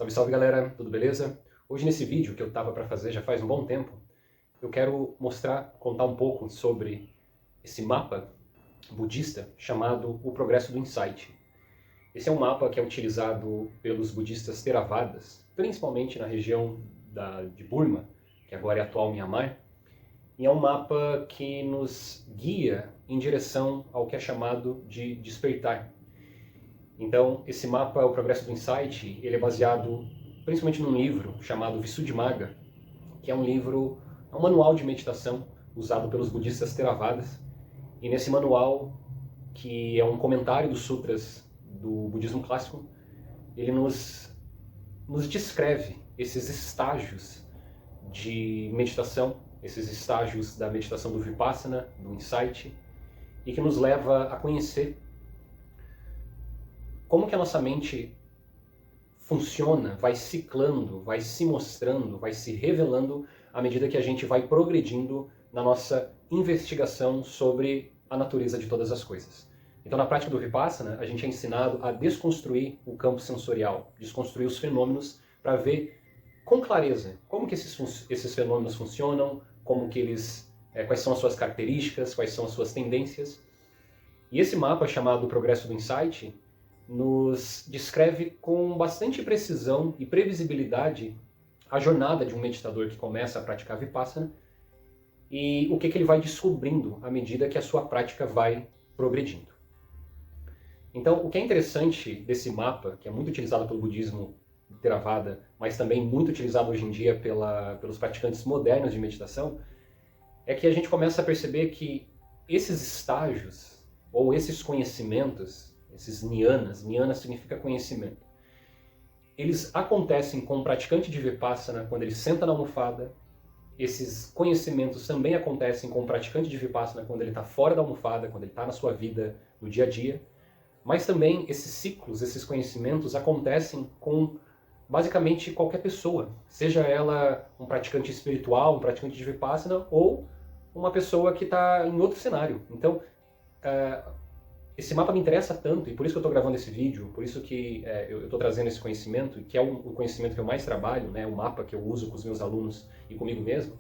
Salve, salve galera, tudo beleza? Hoje nesse vídeo que eu tava para fazer já faz um bom tempo, eu quero contar um pouco sobre esse mapa budista chamado O Progresso do Insight. Esse é um mapa que é utilizado pelos budistas Theravadas, principalmente na região de Burma, que agora é atual Myanmar, e é um mapa que nos guia em direção ao que é chamado de despertar. Então, esse mapa, O Progresso do Insight, ele é baseado principalmente num livro chamado Visuddhimagga, que é um manual de meditação usado pelos budistas Theravadas. E nesse manual, que é um comentário dos sutras do budismo clássico, ele nos descreve esses estágios de meditação, esses estágios da meditação do Vipassana, do Insight, e que nos leva a conhecer como que a nossa mente funciona, vai ciclando, vai se mostrando, vai se revelando à medida que a gente vai progredindo na nossa investigação sobre a natureza de todas as coisas. Então, na prática do Vipassana, a gente é ensinado a desconstruir o campo sensorial, desconstruir os fenômenos para ver com clareza como que esses fenômenos funcionam, quais são as suas características, quais são as suas tendências. E esse mapa chamado Progresso do Insight nos descreve com bastante precisão e previsibilidade a jornada de um meditador que começa a praticar Vipassana e o que ele vai descobrindo à medida que a sua prática vai progredindo. Então, o que é interessante desse mapa, que é muito utilizado pelo budismo Theravada, mas também muito utilizado hoje em dia pelos praticantes modernos de meditação, é que a gente começa a perceber que esses estágios, ou esses conhecimentos, esses jnana significa conhecimento, eles acontecem com o praticante de Vipassana quando ele senta na almofada. Esses conhecimentos também acontecem com o praticante de Vipassana quando ele está fora da almofada, quando ele está na sua vida, no dia a dia. Mas também esses ciclos, esses conhecimentos acontecem com basicamente qualquer pessoa, seja ela um praticante espiritual, um praticante de Vipassana ou uma pessoa que está em outro cenário. Então, esse mapa me interessa tanto, e por isso que eu estou gravando esse vídeo, por isso que eu estou trazendo esse conhecimento, que é o conhecimento que eu mais trabalho, né, o mapa que eu uso com os meus alunos e comigo mesmo.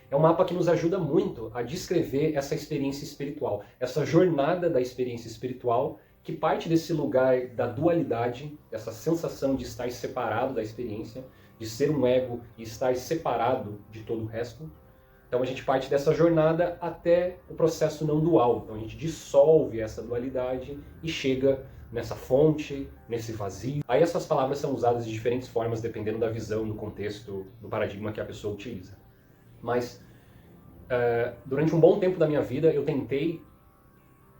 É um mapa que nos ajuda muito a descrever essa experiência espiritual, essa jornada da experiência espiritual, que parte desse lugar da dualidade, dessa sensação de estar separado da experiência, de ser um ego e estar separado de todo o resto. Então a gente parte dessa jornada até o processo não dual. Então a gente dissolve essa dualidade e chega nessa fonte, nesse vazio. Aí essas palavras são usadas de diferentes formas dependendo da visão, do contexto, do paradigma que a pessoa utiliza. Mas durante um bom tempo da minha vida eu tentei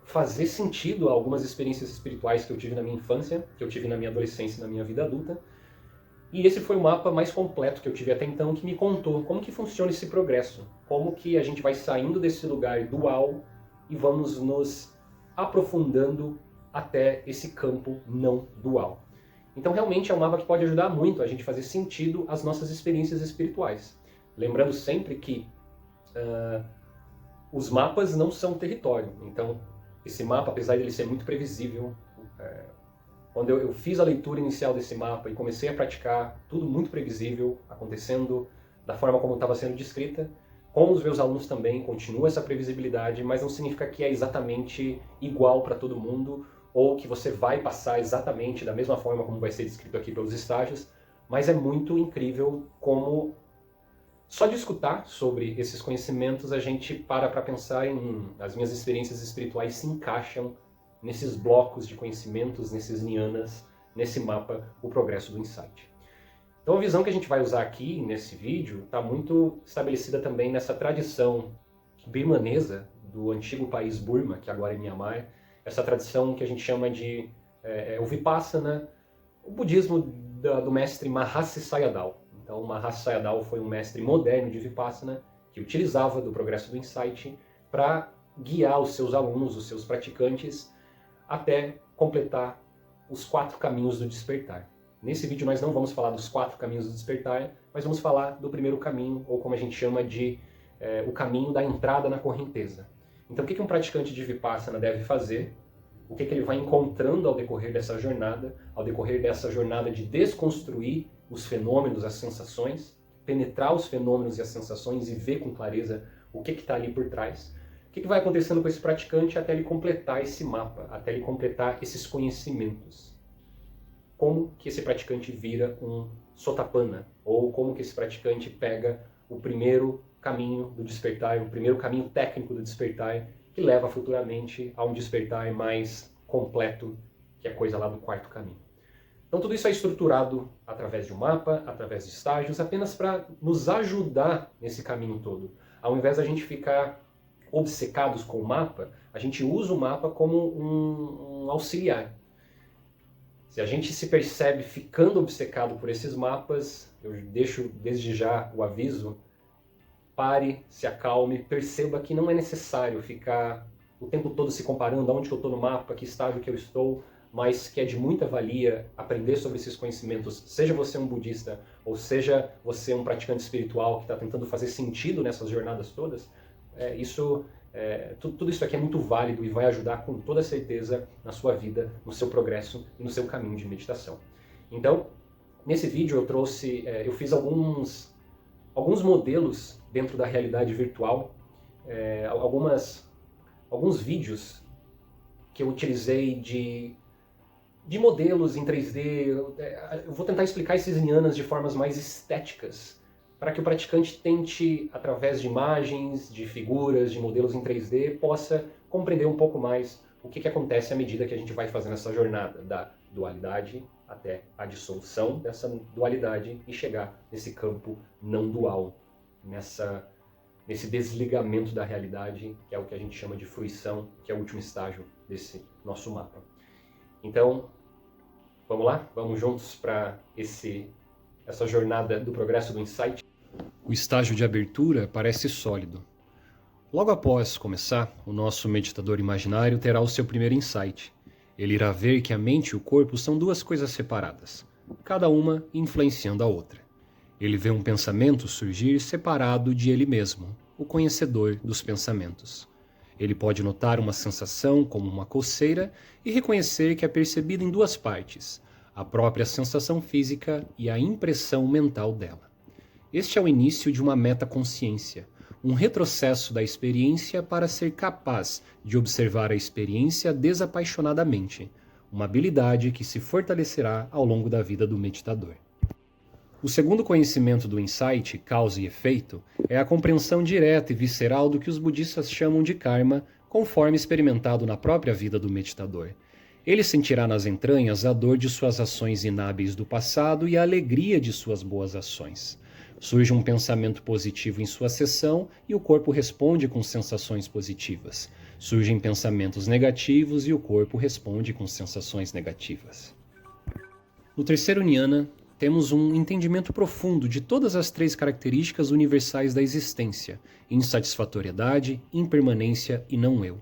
fazer sentido a algumas experiências espirituais que eu tive na minha infância, que eu tive na minha adolescência e na minha vida adulta. E esse foi o mapa mais completo que eu tive até então, que me contou como que funciona esse progresso, como que a gente vai saindo desse lugar dual e vamos nos aprofundando até esse campo não dual. Então realmente é um mapa que pode ajudar muito a gente fazer sentido às nossas experiências espirituais. Lembrando sempre que os mapas não são território. Então esse mapa, apesar de ele ser muito previsível, quando eu fiz a leitura inicial desse mapa e comecei a praticar, tudo muito previsível, acontecendo da forma como estava sendo descrita, com os meus alunos também continua essa previsibilidade, mas não significa que é exatamente igual para todo mundo, ou que você vai passar exatamente da mesma forma como vai ser descrito aqui pelos estágios, mas é muito incrível como só de escutar sobre esses conhecimentos a gente para pensar em as minhas experiências espirituais se encaixam nesses blocos de conhecimentos, nesses jnanas, nesse mapa, o progresso do insight. Então a visão que a gente vai usar aqui nesse vídeo está muito estabelecida também nessa tradição birmanesa do antigo país Burma, que agora é Myanmar, essa tradição que a gente chama de o Vipassana, o budismo do mestre Mahasi Sayadaw. Então Mahasi Sayadaw foi um mestre moderno de Vipassana que utilizava do progresso do insight para guiar os seus alunos, os seus praticantes, até completar os 4 caminhos do despertar. Nesse vídeo nós não vamos falar dos 4 caminhos do despertar, mas vamos falar do primeiro caminho, ou como a gente chama de o caminho da entrada na correnteza. Então o que um praticante de Vipassana deve fazer o que ele vai encontrando ao decorrer dessa jornada de desconstruir os fenômenos, as sensações, penetrar os fenômenos e as sensações e ver com clareza o que está ali por trás. O que vai acontecendo com esse praticante até ele completar esse mapa, até ele completar esses conhecimentos. Como que esse praticante vira um Sotapanna, ou como que esse praticante pega o primeiro caminho do despertar, o primeiro caminho técnico do despertar, que leva futuramente a um despertar mais completo, que é a coisa lá do quarto caminho. Então tudo isso é estruturado através de um mapa, através de estágios, apenas para nos ajudar nesse caminho todo. Ao invés da gente ficar obcecados com o mapa, a gente usa o mapa como um auxiliar. Se a gente se percebe ficando obcecado por esses mapas, eu deixo desde já o aviso, pare, se acalme, perceba que não é necessário ficar o tempo todo se comparando aonde que eu estou no mapa, que estágio que eu estou, mas que é de muita valia aprender sobre esses conhecimentos, seja você um budista ou seja você um praticante espiritual que está tentando fazer sentido nessas jornadas todas, tudo isso aqui é muito válido e vai ajudar com toda certeza na sua vida, no seu progresso e no seu caminho de meditação. Então, nesse vídeo eu fiz alguns modelos dentro da realidade virtual, alguns vídeos que eu utilizei de modelos em 3D. Eu vou tentar explicar esses jnanas de formas mais estéticas, para que o praticante tente, através de imagens, de figuras, de modelos em 3D, possa compreender um pouco mais o que acontece à medida que a gente vai fazendo essa jornada da dualidade até a dissolução dessa dualidade e chegar nesse campo não dual, nesse desligamento da realidade, que é o que a gente chama de fruição, que é o último estágio desse nosso mapa. Então, vamos lá? Vamos juntos para essa jornada do progresso do insight? O estágio de abertura parece sólido. Logo após começar, o nosso meditador imaginário terá o seu primeiro insight. Ele irá ver que a mente e o corpo são duas coisas separadas, cada uma influenciando a outra. Ele vê um pensamento surgir separado de ele mesmo, o conhecedor dos pensamentos. Ele pode notar uma sensação como uma coceira e reconhecer que é percebida em duas partes, a própria sensação física e a impressão mental dela. Este é o início de uma metaconsciência, um retrocesso da experiência para ser capaz de observar a experiência desapaixonadamente, uma habilidade que se fortalecerá ao longo da vida do meditador. O segundo conhecimento do insight, causa e efeito, é a compreensão direta e visceral do que os budistas chamam de karma, conforme experimentado na própria vida do meditador. Ele sentirá nas entranhas a dor de suas ações inábeis do passado e a alegria de suas boas ações. Surge um pensamento positivo em sua sessão e o corpo responde com sensações positivas. Surgem pensamentos negativos e o corpo responde com sensações negativas. No terceiro jnana, temos um entendimento profundo de todas as três características universais da existência: insatisfatoriedade, impermanência e não eu.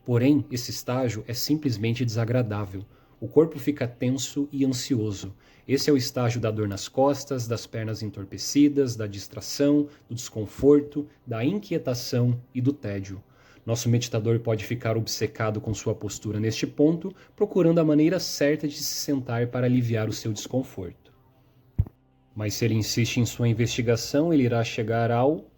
Porém, esse estágio é simplesmente desagradável. O corpo fica tenso e ansioso. Esse é o estágio da dor nas costas, das pernas entorpecidas, da distração, do desconforto, da inquietação e do tédio. Nosso meditador pode ficar obcecado com sua postura neste ponto, procurando a maneira certa de se sentar para aliviar o seu desconforto. Mas se ele insiste em sua investigação, ele irá chegar ao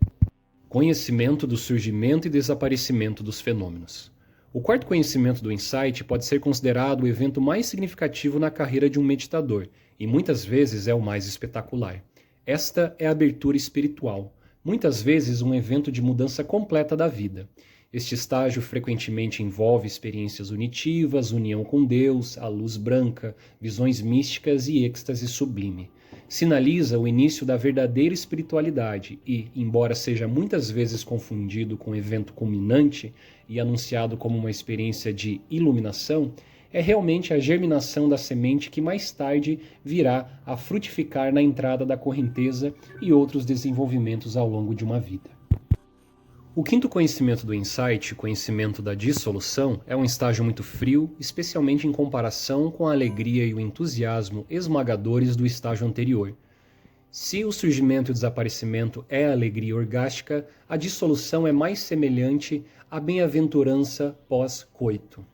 conhecimento do surgimento e desaparecimento dos fenômenos. O quarto conhecimento do insight pode ser considerado o evento mais significativo na carreira de um meditador, e muitas vezes é o mais espetacular. Esta é a abertura espiritual, muitas vezes um evento de mudança completa da vida. Este estágio frequentemente envolve experiências unitivas, união com Deus, a luz branca, visões místicas e êxtase sublime. Sinaliza o início da verdadeira espiritualidade e, embora seja muitas vezes confundido com evento culminante e anunciado como uma experiência de iluminação, é realmente a germinação da semente que mais tarde virá a frutificar na entrada da correnteza e outros desenvolvimentos ao longo de uma vida. O quinto conhecimento do insight, conhecimento da dissolução, é um estágio muito frio, especialmente em comparação com a alegria e o entusiasmo esmagadores do estágio anterior. Se o surgimento e o desaparecimento é a alegria orgástica, a dissolução é mais semelhante à bem-aventurança pós-coito.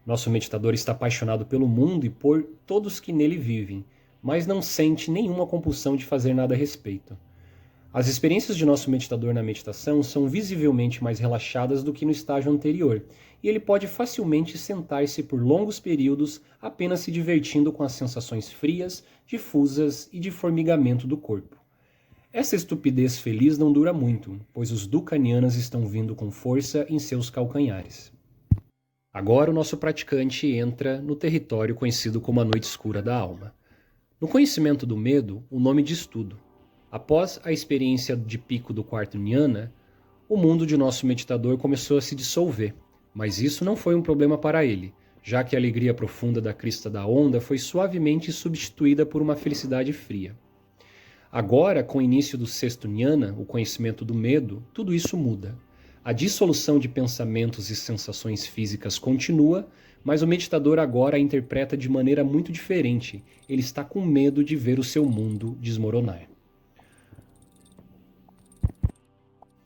Nosso meditador está apaixonado pelo mundo e por todos que nele vivem, mas não sente nenhuma compulsão de fazer nada a respeito. As experiências de nosso meditador na meditação são visivelmente mais relaxadas do que no estágio anterior, e ele pode facilmente sentar-se por longos períodos apenas se divertindo com as sensações frias, difusas e de formigamento do corpo. Essa estupidez feliz não dura muito, pois os Dukkha-Jnanas estão vindo com força em seus calcanhares. Agora o nosso praticante entra no território conhecido como a noite escura da alma. No conhecimento do medo, o nome diz tudo. Após a experiência de pico do quarto jnana, o mundo de nosso meditador começou a se dissolver, mas isso não foi um problema para ele, já que a alegria profunda da crista da onda foi suavemente substituída por uma felicidade fria. Agora, com o início do sexto jnana, o conhecimento do medo, tudo isso muda. A dissolução de pensamentos e sensações físicas continua, mas o meditador agora a interpreta de maneira muito diferente. Ele está com medo de ver o seu mundo desmoronar.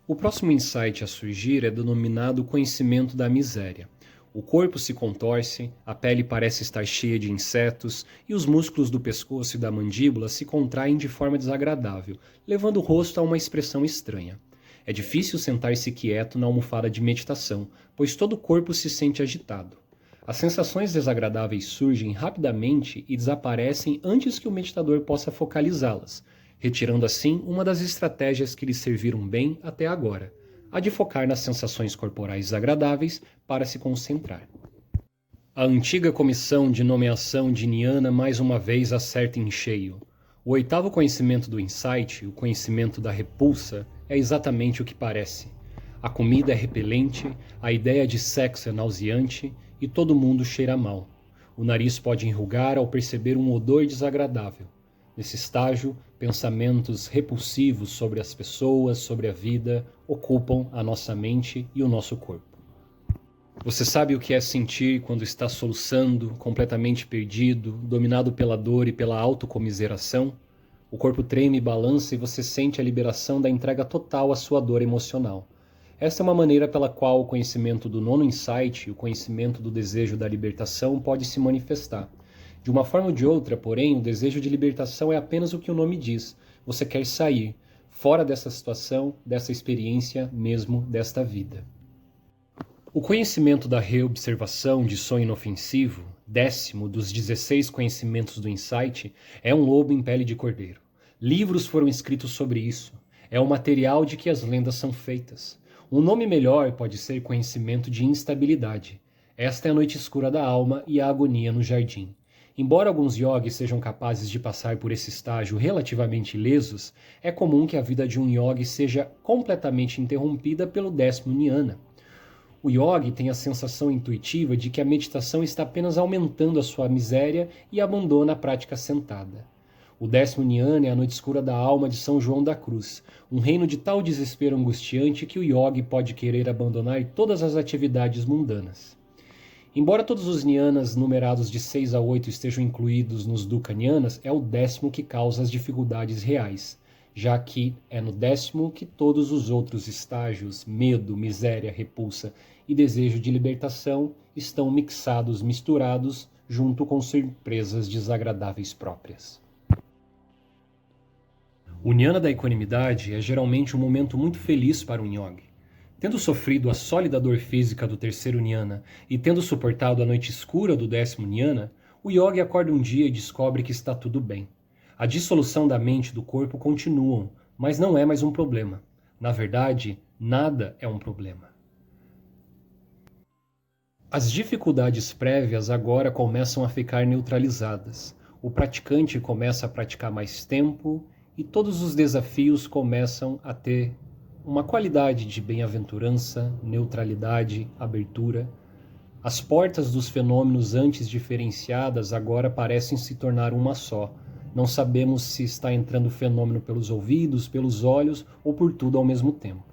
O próximo insight a surgir é denominado conhecimento da miséria. O corpo se contorce, a pele parece estar cheia de insetos e os músculos do pescoço e da mandíbula se contraem de forma desagradável, levando o rosto a uma expressão estranha. É difícil sentar-se quieto na almofada de meditação, pois todo o corpo se sente agitado. As sensações desagradáveis surgem rapidamente e desaparecem antes que o meditador possa focalizá-las, retirando assim uma das estratégias que lhe serviram bem até agora, a de focar nas sensações corporais desagradáveis para se concentrar. A antiga comissão de nomeação de jnana mais uma vez acerta em cheio. O oitavo conhecimento do insight, o conhecimento da repulsa, é exatamente o que parece. A comida é repelente, a ideia de sexo é nauseante e todo mundo cheira mal. O nariz pode enrugar ao perceber um odor desagradável. Nesse estágio, pensamentos repulsivos sobre as pessoas, sobre a vida, ocupam a nossa mente e o nosso corpo. Você sabe o que é sentir quando está soluçando, completamente perdido, dominado pela dor e pela autocomiseração? O corpo treme e balança e você sente a liberação da entrega total à sua dor emocional. Esta é uma maneira pela qual o conhecimento do nono insight, o conhecimento do desejo da libertação, pode se manifestar. De uma forma ou de outra, porém, o desejo de libertação é apenas o que o nome diz. Você quer sair, fora dessa situação, dessa experiência, mesmo desta vida. O conhecimento da reobservação de sonho inofensivo, 10º dos 16 conhecimentos do insight, é um lobo em pele de cordeiro. Livros foram escritos sobre isso. É o material de que as lendas são feitas. Um nome melhor pode ser conhecimento de instabilidade. Esta é a noite escura da alma e a agonia no jardim. Embora alguns yogis sejam capazes de passar por esse estágio relativamente ilesos, é comum que a vida de um yogi seja completamente interrompida pelo 10º jnana. O yogi tem a sensação intuitiva de que a meditação está apenas aumentando a sua miséria e abandona a prática sentada. O 10º jnana é a noite escura da alma de São João da Cruz, um reino de tal desespero angustiante que o yogi pode querer abandonar todas as atividades mundanas. Embora todos os jnanas numerados de 6 a 8 estejam incluídos nos Dukkha-Jnanas, é o 10º que causa as dificuldades reais, já que é no 10º que todos os outros estágios, medo, miséria, repulsa e desejo de libertação, estão misturados, junto com surpresas desagradáveis próprias. O jnana da equanimidade é geralmente um momento muito feliz para um yogi. Tendo sofrido a sólida dor física do 3º jnana e tendo suportado a noite escura do 10º jnana, o yogi acorda um dia e descobre que está tudo bem. A dissolução da mente e do corpo continuam, mas não é mais um problema. Na verdade, nada é um problema. As dificuldades prévias agora começam a ficar neutralizadas. O praticante começa a praticar mais tempo e todos os desafios começam a ter uma qualidade de bem-aventurança, neutralidade, abertura. As portas dos fenômenos antes diferenciadas agora parecem se tornar uma só. Não sabemos se está entrando o fenômeno pelos ouvidos, pelos olhos ou por tudo ao mesmo tempo.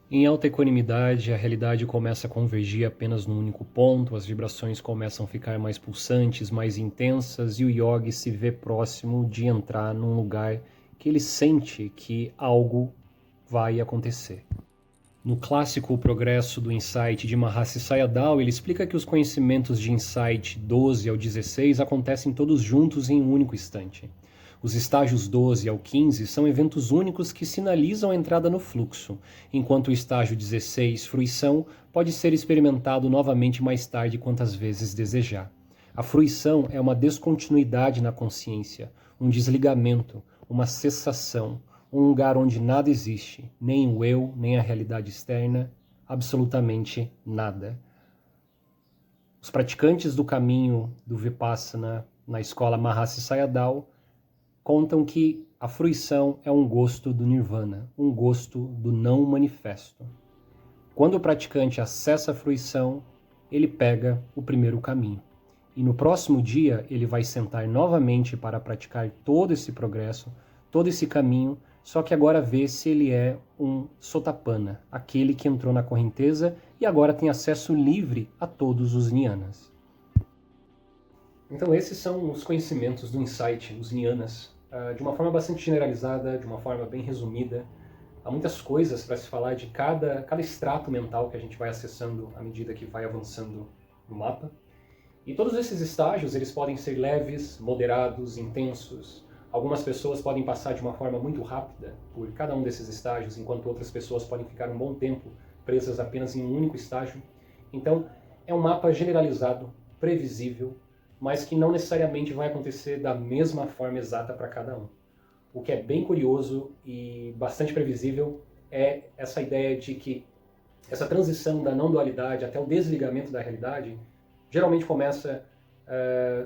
Em alta equanimidade, a realidade começa a convergir apenas num único ponto, as vibrações começam a ficar mais pulsantes, mais intensas e o yogi se vê próximo de entrar num lugar que ele sente que algo vai acontecer. No clássico O Progresso do Insight de Mahasi Sayadaw, ele explica que os conhecimentos de Insight 12 ao 16 acontecem todos juntos em um único instante. Os estágios 12 ao 15 são eventos únicos que sinalizam a entrada no fluxo, enquanto o estágio 16, fruição, pode ser experimentado novamente mais tarde quantas vezes desejar. A fruição é uma descontinuidade na consciência, um desligamento, uma cessação, um lugar onde nada existe, nem o eu, nem a realidade externa, absolutamente nada. Os praticantes do caminho do Vipassana na escola Mahasi Sayadaw contam que a fruição é um gosto do Nirvana, um gosto do não manifesto. Quando o praticante acessa a fruição, ele pega o primeiro caminho. E no próximo dia ele vai sentar novamente para praticar todo esse progresso, todo esse caminho, só que agora vê se ele é um Sotapanna, aquele que entrou na correnteza e agora tem acesso livre a todos os Jnanas. Então esses são os conhecimentos do Insight, os Jnanas, de uma forma bastante generalizada, de uma forma bem resumida. Há muitas coisas para se falar de cada extrato mental que a gente vai acessando à medida que vai avançando no mapa. E todos esses estágios, eles podem ser leves, moderados, intensos. Algumas pessoas podem passar de uma forma muito rápida por cada um desses estágios, enquanto outras pessoas podem ficar um bom tempo presas apenas em um único estágio. Então, é um mapa generalizado, previsível, mas que não necessariamente vai acontecer da mesma forma exata para cada um. O que é bem curioso e bastante previsível é essa ideia de que essa transição da não-dualidade até o desligamento da realidade geralmente começa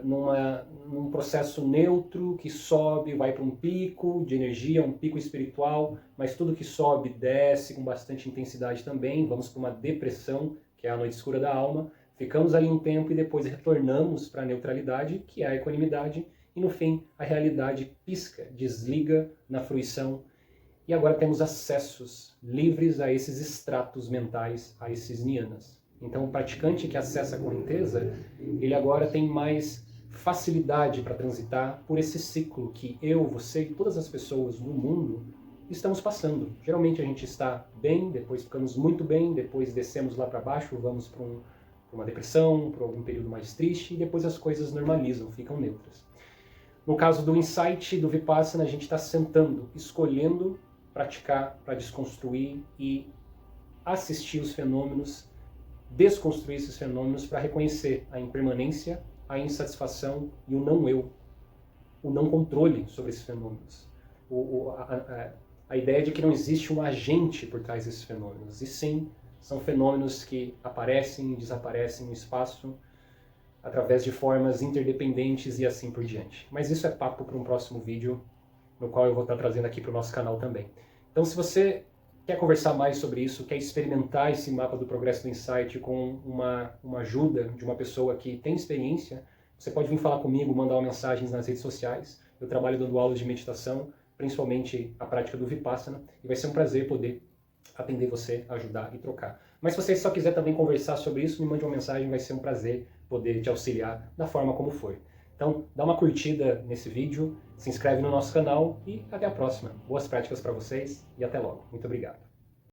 num processo neutro que sobe, vai para um pico de energia, um pico espiritual, mas tudo que sobe desce com bastante intensidade também, vamos para uma depressão, que é a noite escura da alma, ficamos ali um tempo e depois retornamos para a neutralidade, que é a equanimidade, e no fim a realidade pisca, desliga na fruição, e agora temos acessos livres a esses estratos mentais, a esses jnanas. Então o praticante que acessa a correnteza, ele agora tem mais facilidade para transitar por esse ciclo que eu, você e todas as pessoas no mundo estamos passando. Geralmente a gente está bem, depois ficamos muito bem, depois descemos lá para baixo, vamos para uma depressão, para algum período mais triste, e depois as coisas normalizam, ficam neutras. No caso do Insight, do Vipassana, a gente está sentando, escolhendo praticar para desconstruir e assistir os fenômenos, desconstruir esses fenômenos para reconhecer a impermanência, a insatisfação e o não eu, o não controle sobre esses fenômenos. A ideia de que não existe um agente por trás desses fenômenos, e sim, são fenômenos que aparecem e desaparecem no espaço através de formas interdependentes e assim por diante. Mas isso é papo para um próximo vídeo, no qual eu vou estar trazendo aqui para o nosso canal também. Então se você quer conversar mais sobre isso, quer experimentar esse mapa do progresso do Insight com uma ajuda de uma pessoa que tem experiência, você pode vir falar comigo, mandar uma mensagem nas redes sociais. Eu trabalho dando aulas de meditação, principalmente a prática do Vipassana, e vai ser um prazer poder atender você, ajudar e trocar. Mas se você só quiser também conversar sobre isso, me mande uma mensagem, vai ser um prazer poder te auxiliar da forma como for. Então, dá uma curtida nesse vídeo, se inscreve no nosso canal e até a próxima. Boas práticas para vocês e até logo. Muito obrigado.